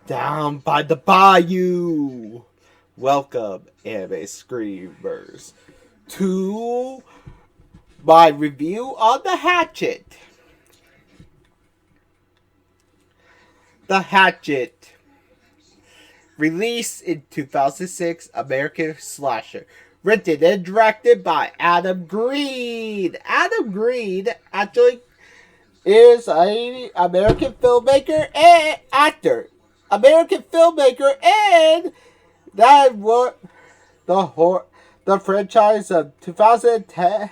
Down by the bayou. Welcome, anime screamers, to my review on The Hatchet. The Hatchet, released in 2006, American slasher, written and directed by Adam Green. Adam Green actually is an American filmmaker and actor. American filmmaker, and that was the franchise of 2010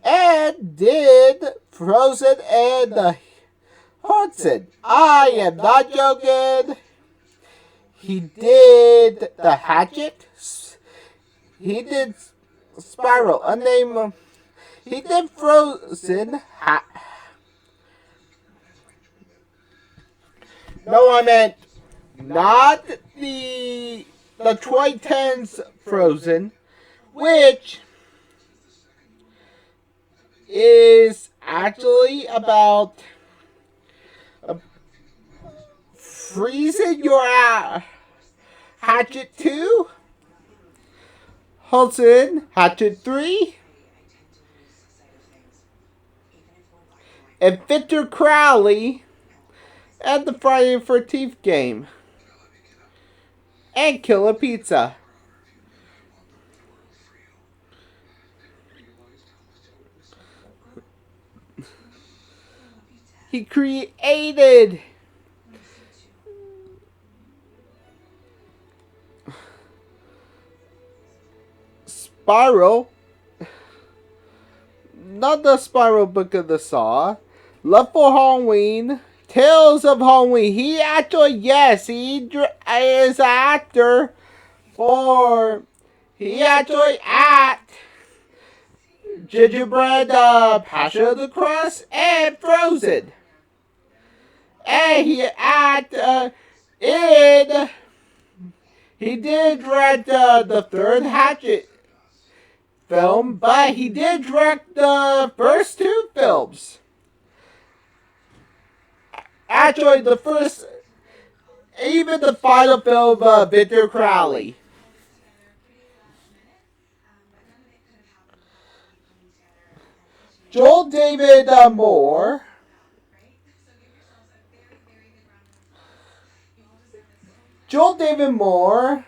and did Frozen and the Hudson. I am not joking. He did The Hatchet. He did Spiral. Unnamed. He did Frozen. No, I meant not the 2010s Frozen, which is actually about freezing your Hatchet 2, Hudson, Hatchet 3, and Victor Crowley at the Friday the 13th game, and Killer Pizza. He created Spiral, not the Spiral Book of the Saw, Love for Halloween, Tales of Halloween. He actually, yes, he is an actor for, he actually act Gingerbread, Passion of the Christ, and Frozen. And he act in, he did direct the third Hatchet film, but he did direct the first two films. Actually, the first, even the final film of Victor Crowley. Joel David Moore. Joel David Moore,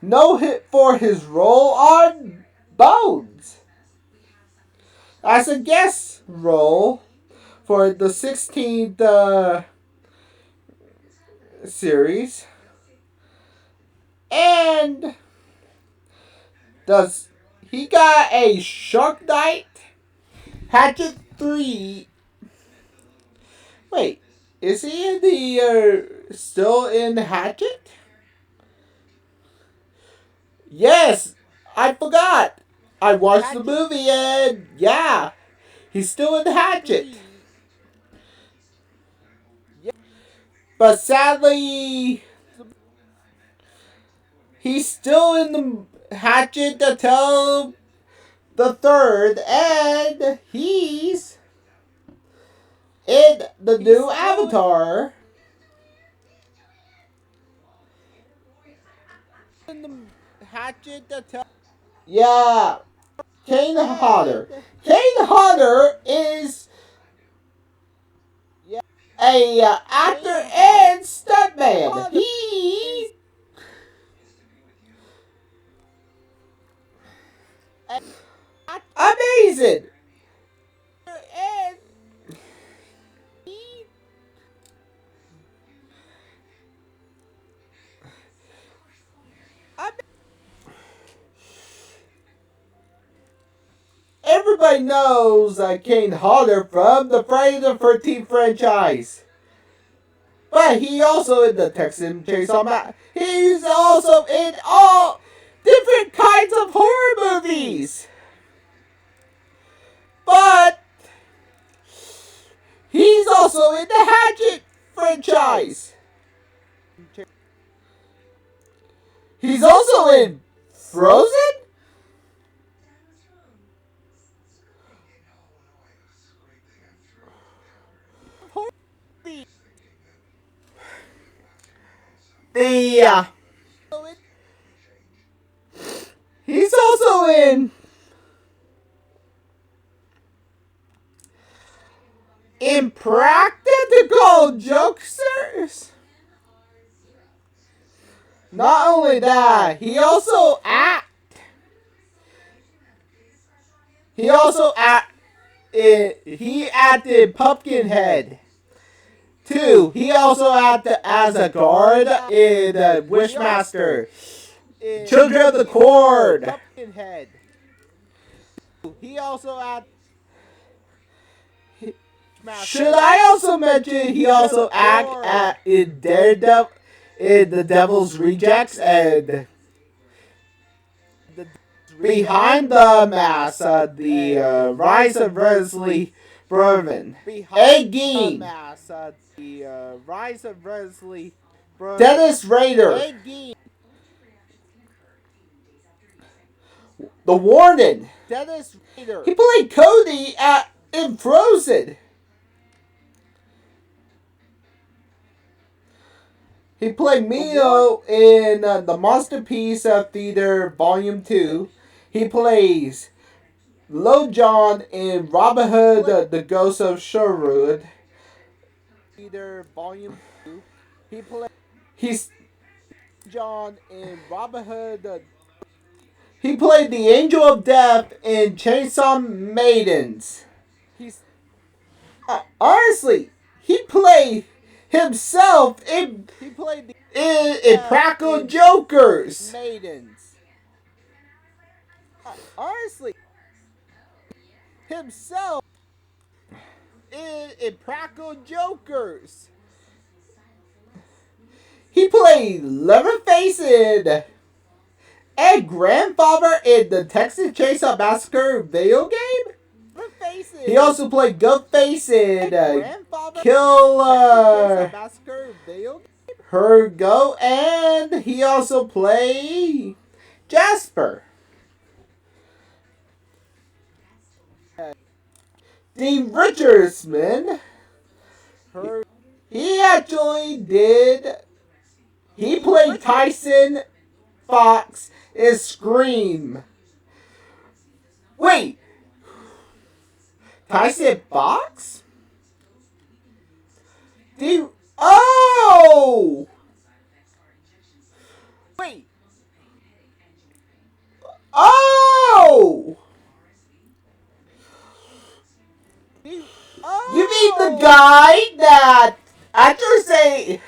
no hit for his role on Bones as a guest role for the 16th series, and he got a Shark Night Hatchet 3. Wait, is he in the still in Hatchet? Yes, I forgot. I watched the movie and yeah, he's still in Hatchet. But sadly, he's still in the Hatchet until the third, and he's in the new Avatar. In the Hatchet until, yeah, Kane Hodder. Kane Hodder is a actor and stuntman. He's amazing. Everybody knows Kane Hodder from the Friday the 13th franchise. But he also in the Texan Chainsaw Massacre. He's also in all different kinds of horror movies. But he's also in the Hatchet franchise. He's also in Frozen? the he's also in Impractical Jokesters. Not only that, he also acted Pumpkinhead. 2. He also acted as a guard in Wishmaster. Children of the Cord. Pumpkinhead. He also acted. Should I also mention he also acted in Daredevil, in The Devil's Rejects, and Behind the Mask, the Rise of Wesley Berman. Again. Dennis Rader. The Warden. He played Cody in Frozen. He played Mio in the Masterpiece Theater Volume 2. He plays Lo John in Robin Hood, the Ghost of Sherwood. Theater Volume 2. He's John in Robin Hood. He played the Angel of Death in Chainsaw Maidens. Honestly, he played himself in Practical Jokers. Maidens. Honestly, himself in Practical Jokers. He played Leatherface in and Grandfather in the Texas Chainsaw Massacre video game. He also played Goatface in Kill Her Go, and he also played Jasper. Dean Richardsman. He actually did. He played Tyson Fox in Scream. Wait. Tyson Fox? Oh! Wait. Oh! You mean the guy that actors say...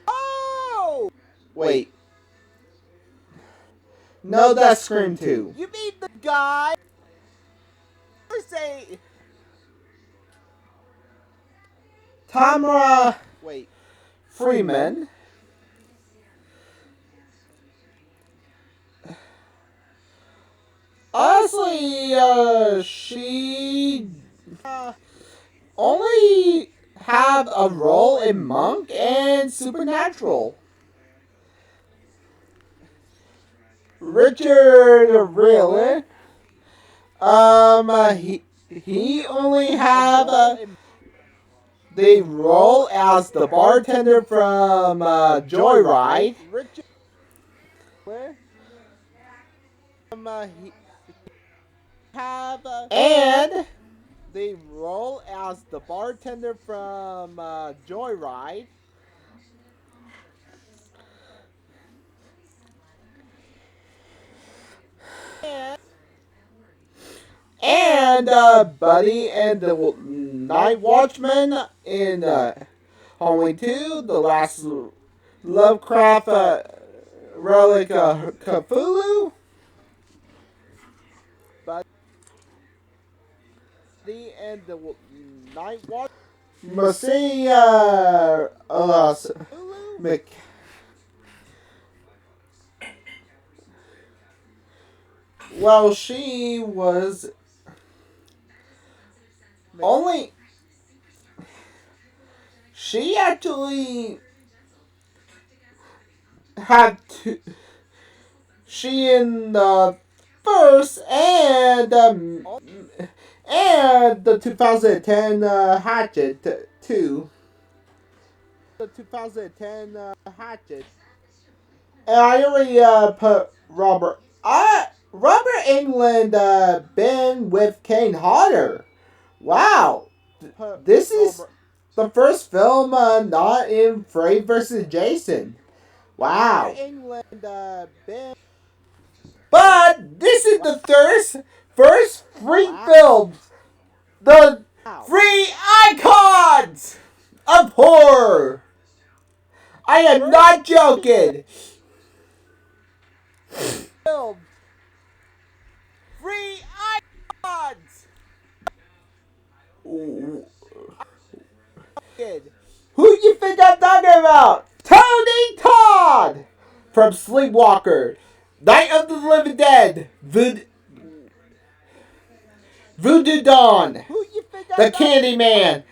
Oh! Wait. No, that's Scream 2. You mean the guy... say... Tamara... Wait. Freeman. Honestly, she... only had a role in Monk and Supernatural. Richard Riller. He only had the role as the bartender from Joyride. Richard Riller. And the role as the bartender from Joyride. And Buddy and the Night Watchman in Halloween 2, The Last Lovecraft Relic Cthulhu. Buddy and the Night Watchman. Marcia well, she was only... She actually had to... She in the first and the 2010 Hatchet too. the 2010 Hatchet. And I already put Robert. Robert Englund been with Kane Hodder. Wow, this is the first film not in Freddy vs. Jason. Wow. But this is the first free film. The free icons of horror. I am not joking. Free icons. Who you think I'm talking about? Tony Todd from Sleepwalker, Night of the Living Dead, Voodoo Dawn, the Candyman,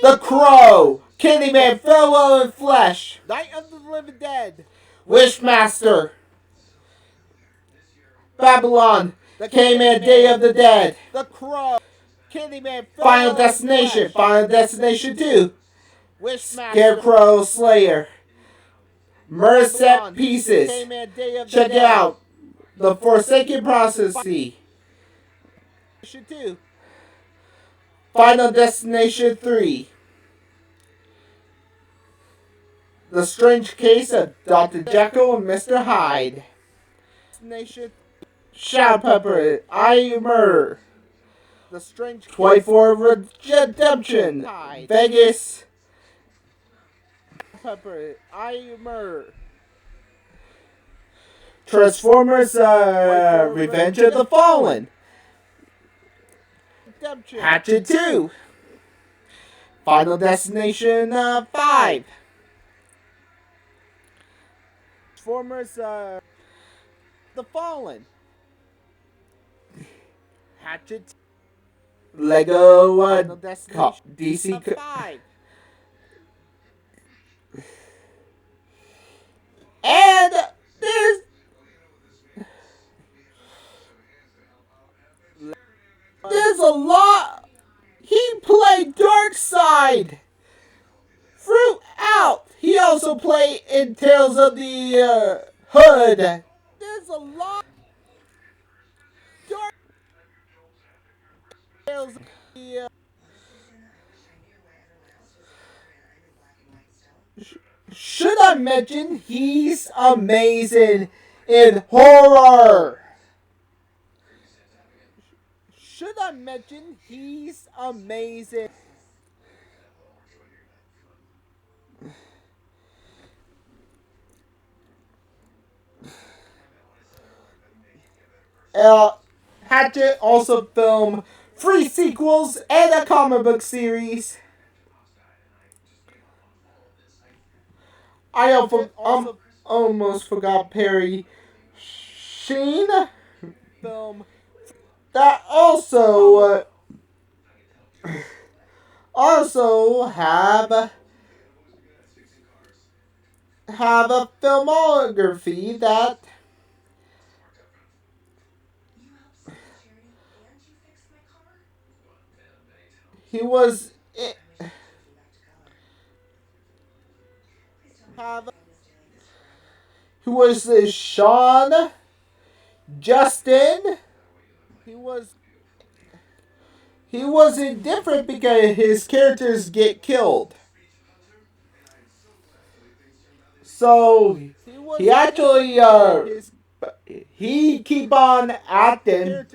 the Crow, Candyman Fellow in Flesh, Night of the Living Dead, Wishmaster, Babylon, Candyman Day of the Dead, the Crow, Candyman Final Destination, Final Destination 2, Scarecrow Slayer, Murder Set Pieces. Check it out. The Forsaken Prophecy. Final Destination 3. The Strange Case of Dr. Jekyll and Mr. Hyde. Shadow Pepper, I Murder. The Strange 24 Redemption. Vegas. Pepper, I Murder. Transformers Revenge of the Fallen. Hatchet 2. Final Destination 5. Transformers the Fallen. Hatchet. Lego DC 5. And there's a lot. He played Darkseid throughout. He also played in Tales of the Hood. There's a lot. Tales of the Should I mention he's amazing in horror? Should I mention he's amazing? Hatchet also filmed 3 sequels and a comic book series. I almost forgot Perry Sheen film that also have a filmography that he was Sean Justin. He was indifferent because his characters get killed. So he actually he keep on acting.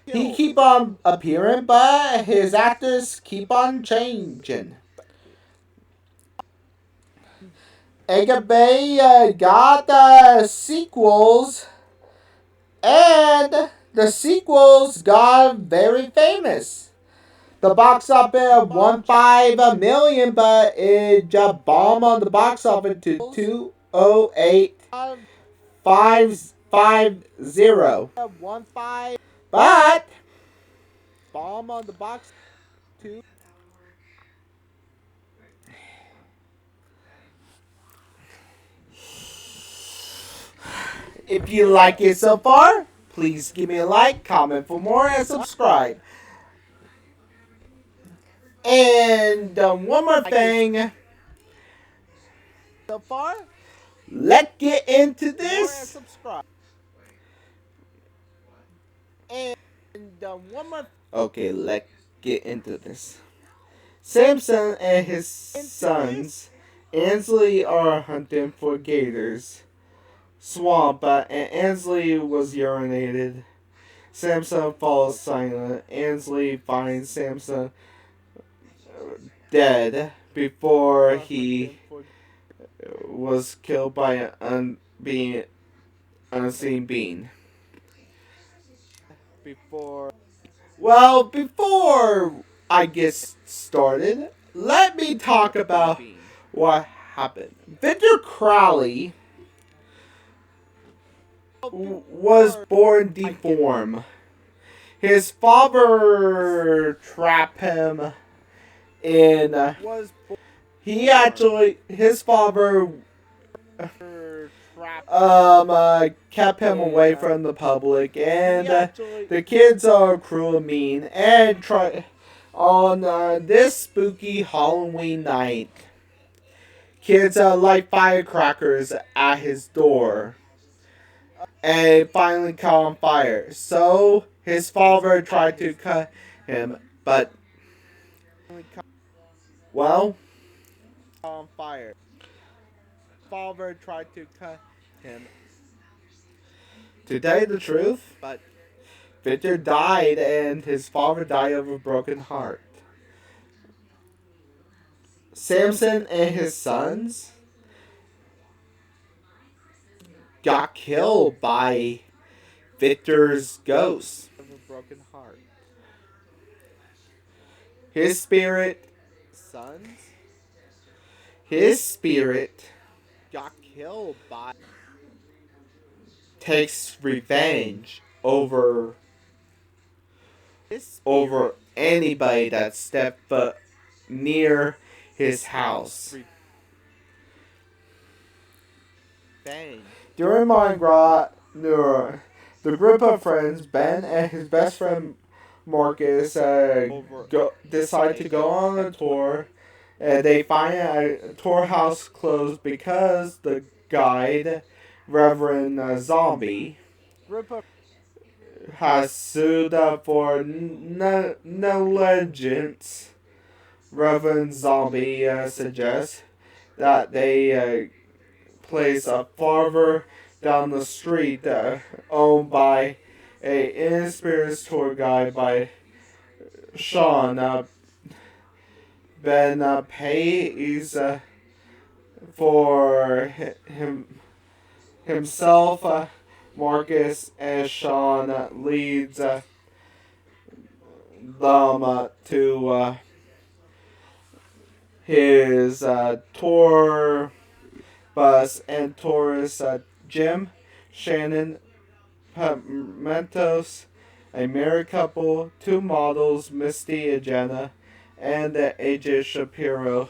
He keep on appearing, but his actors keep on changing. Edgar Bay got sequels, and the sequels got very famous. The box office won $5 million, but it just bombed on the box office to 208,550. But bomb on the box to. If you like it so far, please give me a like, comment for more, and subscribe. And one more thing. So far, let's get into this. Subscribe. And one more. Okay, let's get into this. Samson and his sons, Ansley, are hunting for gators. Swamp, and Ansley was urinated. Samson falls silent. Ansley finds Samson dead before he was killed by an unseen being. Before I get started, let me talk about what happened. Victor Crowley was born deformed. His father trapped him in. His father kept him away from the public, and the kids are cruel and mean. And on this spooky Halloween night, kids light firecrackers at his door, and finally caught on fire. So his father tried to cut him, but on fire. Father tried to cut him. To tell you the truth, but Victor died, and his father died of a broken heart. Samson and his sons got killed by Victor's ghost. His spirit got killed by takes revenge over anybody that stepped foot near his house. During Mardi Gras, the group of friends, Ben and his best friend Marcus, decide to go on a tour. They find a tour house closed because the guide, Reverend Zombie, has sued for negligence. Reverend Zombie suggests that they place a farther down the street owned by a inexperienced tour guide by Sean. Ben pays for himself. Marcus and Sean leads them to his tour bus, and tourists Jim, Shannon, Pimentos, a married couple, two models, Misty and Jenna, and AJ Shapiro,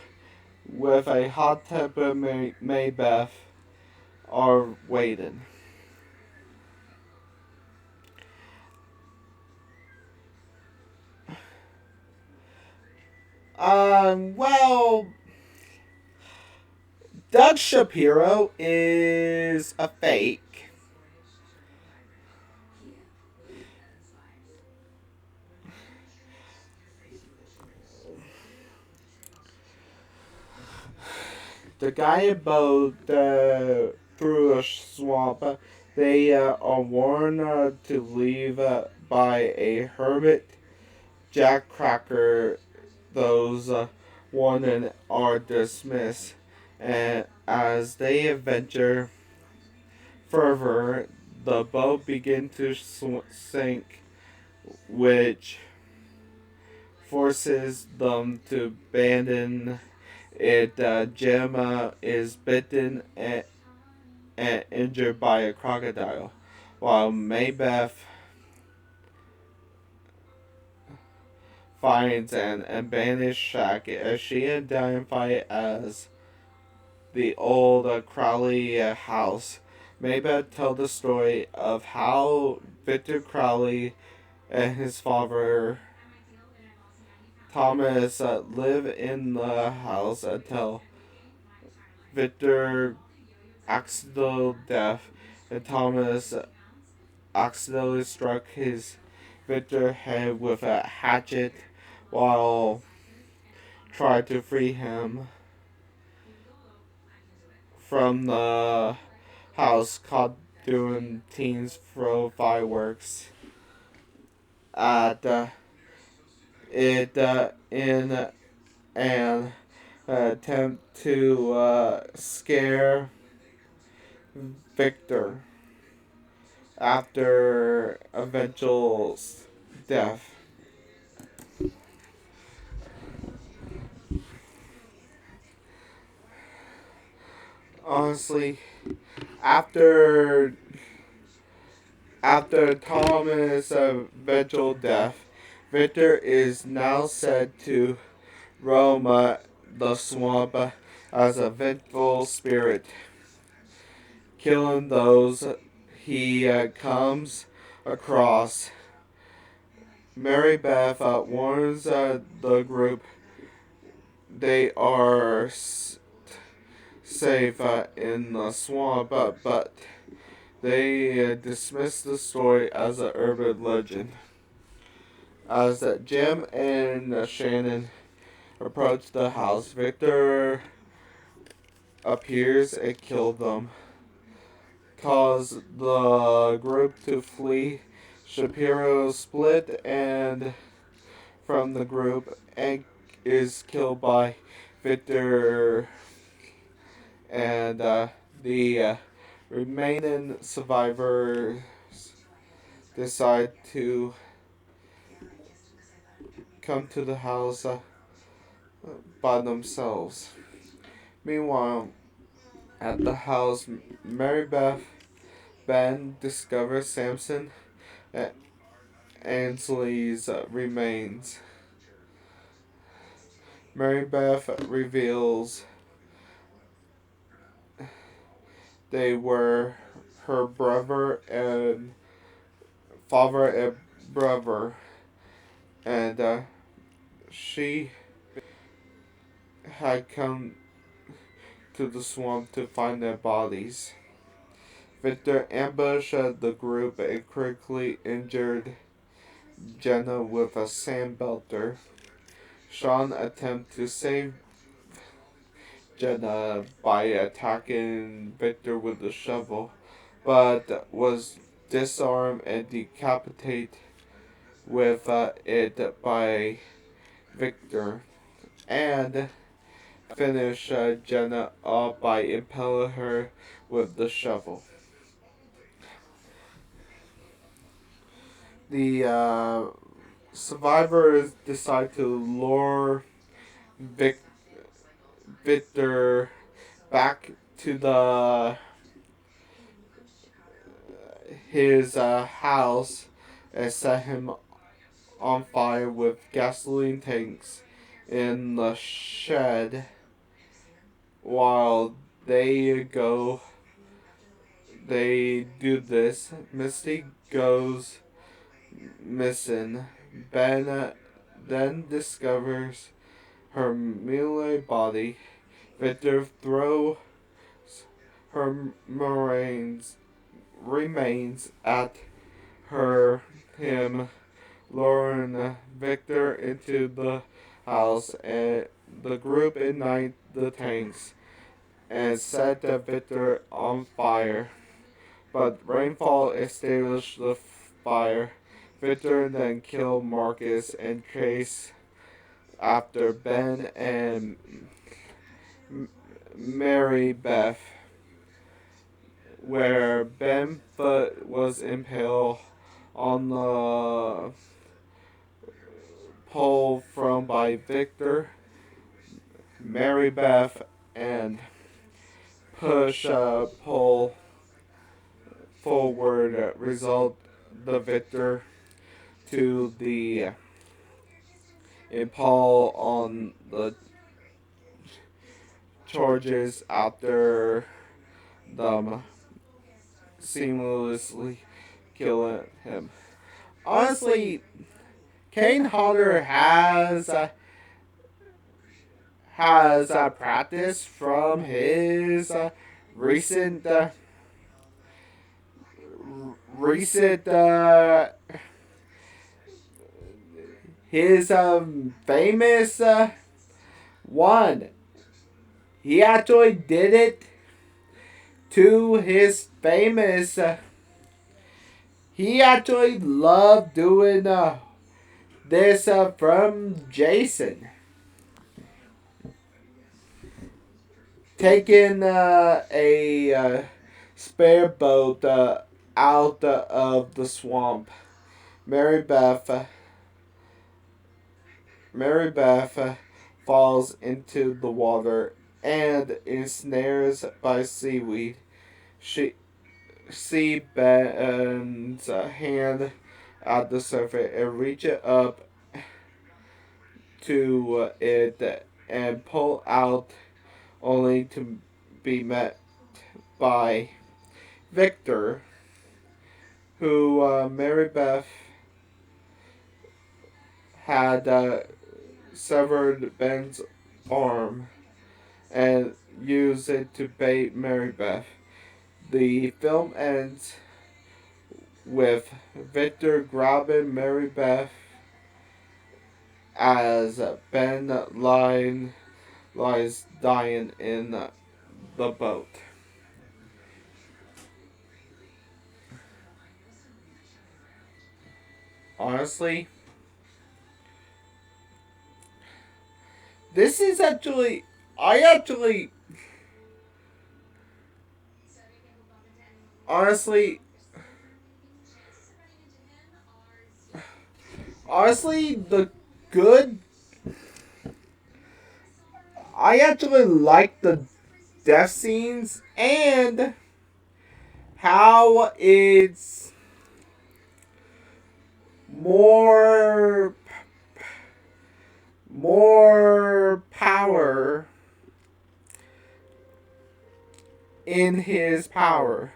with a hot-tempered Maybeth, are waiting. Doug Shapiro is a fake. The guy abode through a swamp. They are warned to leave by a hermit Jack Cracker. Those warned are dismissed, and as they venture further, the boat begins to sink, which forces them to abandon it. Jim is bitten and injured by a crocodile, while Maybeth finds an abandoned shack as she identifies as the old Crowley house. Maybeth tells the story of how Victor Crowley and his father Thomas live in the house until Victor accidental death, and Thomas accidentally struck his Victor head with a hatchet while trying to free him from the house caught doing teens throw fireworks at it in an attempt to scare Victor after eventual death. Honestly, after Thomas' eventual death, Victor is now said to roam the swamp as a vengeful spirit, killing those he comes across. Mary Beth warns the group they are safe in the swamp, but they dismiss the story as an urban legend. As Jim and Shannon approach the house, Victor appears and kills them, cause the group to flee. Shapiro split and from the group and is killed by Victor, and the remaining survivors decide to come to the house by themselves. Meanwhile, at the house, Mary Beth Ben discovers Samson and Ainsley's remains. Mary Beth reveals they were her brother and father and brother, and she had come to the swamp to find their bodies. Victor ambushed the group and quickly injured Jenna with a sandbelter. Sean attempted to save Jenna by attacking Victor with a shovel, but was disarmed and decapitated with it by Victor, and finished Jenna off by impaling her with the shovel. The survivors decide to lure Victor back to his house and set him on fire with gasoline tanks in the shed. While they do this, Misty goes missing. Ben then discovers her mutilated body. Victor throws her remains at him, luring Victor into the house, and the group ignite the tanks and set Victor on fire. But rainfall extinguished the fire. Victor then killed Marcus and chased after Ben and Mary Beth, where Ben Foot was impaled on the pole thrown by Victor. Mary Beth and push pole forward result the Victor to the impale on the charges after them seamlessly killing him. Honestly, Kane Hodder has practiced from his recent recent his famous one. He actually did it to his famous. He actually loved doing this from Jason. Taking a spare boat out of the swamp. Mary Beth. Mary Beth falls into the water and ensnares by seaweed. She bends a hand at the surface and reaches up to it and pull out, only to be met by Victor, who Mary Beth had severed Ben's arm and used it to bait Mary Beth. The film ends with Victor grabbing Mary Beth as Ben lies dying in the boat. Honestly, this is actually, honestly, the good, I actually like the death scenes and how it's more power in his power.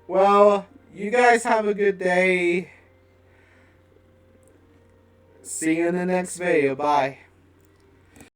Well, you guys have a good day. See you in the next video. Bye.